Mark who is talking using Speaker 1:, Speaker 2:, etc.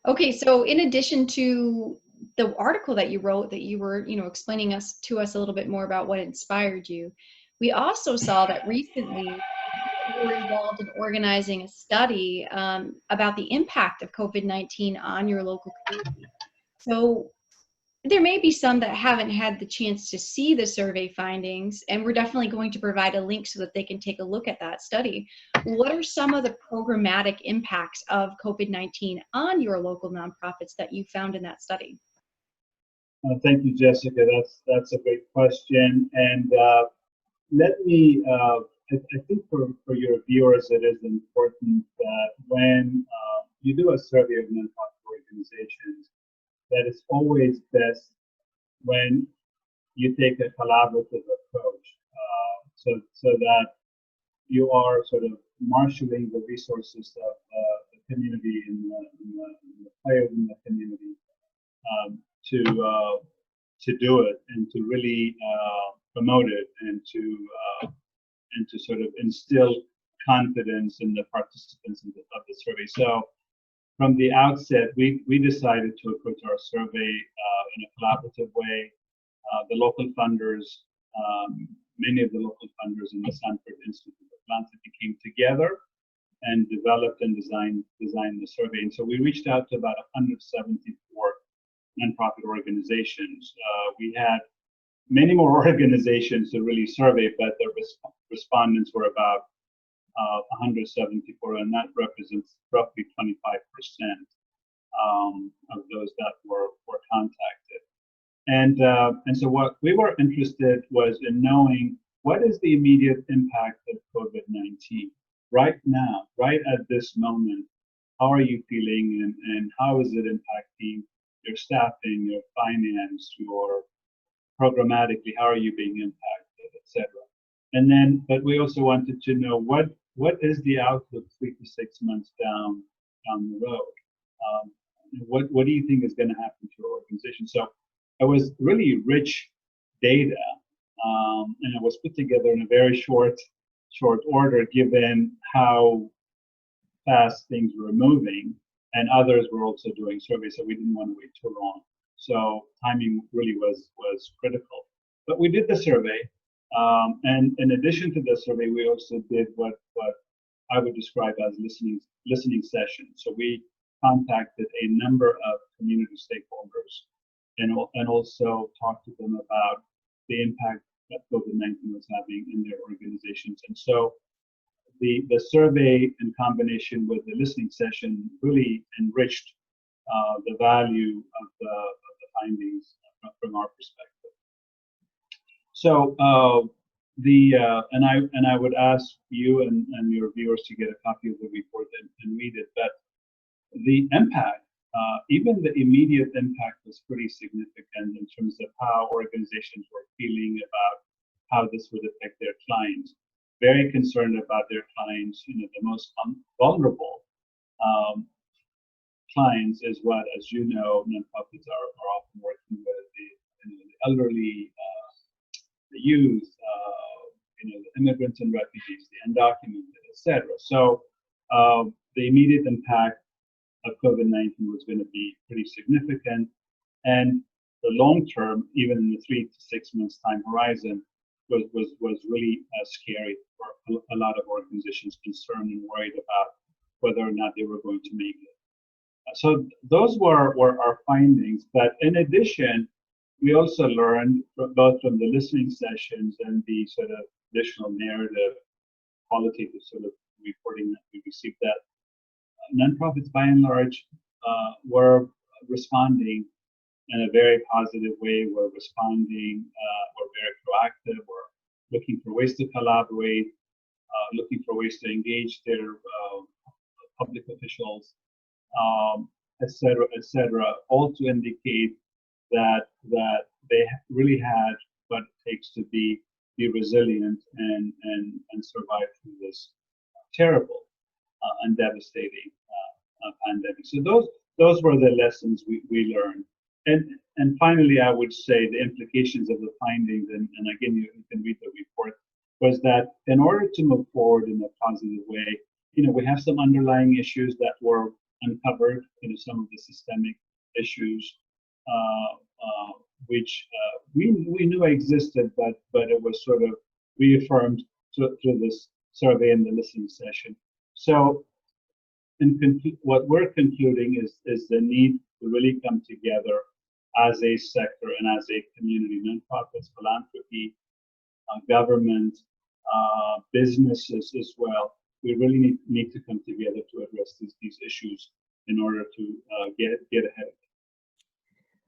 Speaker 1: Okay, so in addition to the article that you wrote, that you were, explaining to us a little bit more about what inspired you, we also saw that recently you were involved in organizing a study about the impact of COVID-19 on your local community. So there may be some that haven't had the chance to see the survey findings, and we're definitely going to provide a link so that they can take a look at that study. What are some of the programmatic impacts of COVID-19 on your local nonprofits that you found in that study?
Speaker 2: Thank you, Jessica. That's a great question. And let me, I think for your viewers, it is important that when you do a survey of nonprofit organizations, that it's always best when you take a collaborative approach, so that you are sort of marshaling the resources of the community and the players in the community to do it and to really promote it and to sort of instill confidence in the participants of the survey. So from the outset, we decided to approach our survey in a collaborative way. The local funders, many of the local funders in the Sanford Institute of Philanthropy came together and developed and designed the survey. And so we reached out to about 174 nonprofit organizations. We had many more organizations to really survey, but the respondents were about 174, and that represents roughly 25% of those that were contacted. And so what we were interested was in knowing what is the immediate impact of COVID-19 right now, right at this moment. How are you feeling, and how is it impacting your staffing, your finance, your programmatically, how are you being impacted, etc. And then, but we also wanted to know what is the outlook 3 to 6 months down the road. What do you think is going to happen to your organization? So it was really rich data, and it was put together in a very short order, given how fast things were moving, and others were also doing surveys, so we didn't want to wait too long. So timing really was critical. But we did the survey, and in addition to the survey, we also did what I would describe as listening sessions. So we contacted a number of community stakeholders and also talked to them about the impact that COVID-19 was having in their organizations. And so the survey in combination with the listening session really enriched the value of the findings from our perspective. So and I would ask you and your viewers to get a copy of the report and read it. But the impact, even the immediate impact, was pretty significant in terms of how organizations were feeling about how this would affect their clients. Very concerned about their clients. The most vulnerable clients is what, as you know, nonprofits are often working with the elderly, the youth, the immigrants and refugees, the undocumented, etc. So the immediate impact of COVID-19 was going to be pretty significant, and the long term, even in the 3 to 6 months time horizon, was really scary for a lot of organizations, concerned and worried about whether or not they were going to make it. So those were our findings. But in addition, we also learned both from the listening sessions and the sort of additional narrative, qualitative sort of reporting that we received, that nonprofits by and large were responding in a very positive way. Were responding, were very proactive, were looking for ways to collaborate, looking for ways to engage their public officials, et cetera, all to indicate that they really had what it takes to be resilient and survive through this terrible and devastating pandemic. So those were the lessons we learned. And finally, I would say the implications of the findings, and again, you can read the report, was that in order to move forward in a positive way, we have some underlying issues that were uncovered some of the systemic issues, which we knew existed, but it was sort of reaffirmed through this survey and the listening session. So, what we're concluding is the need to really come together as a sector and as a community, nonprofits, philanthropy, government, businesses as well. We really need to come together to address these issues in order to get ahead of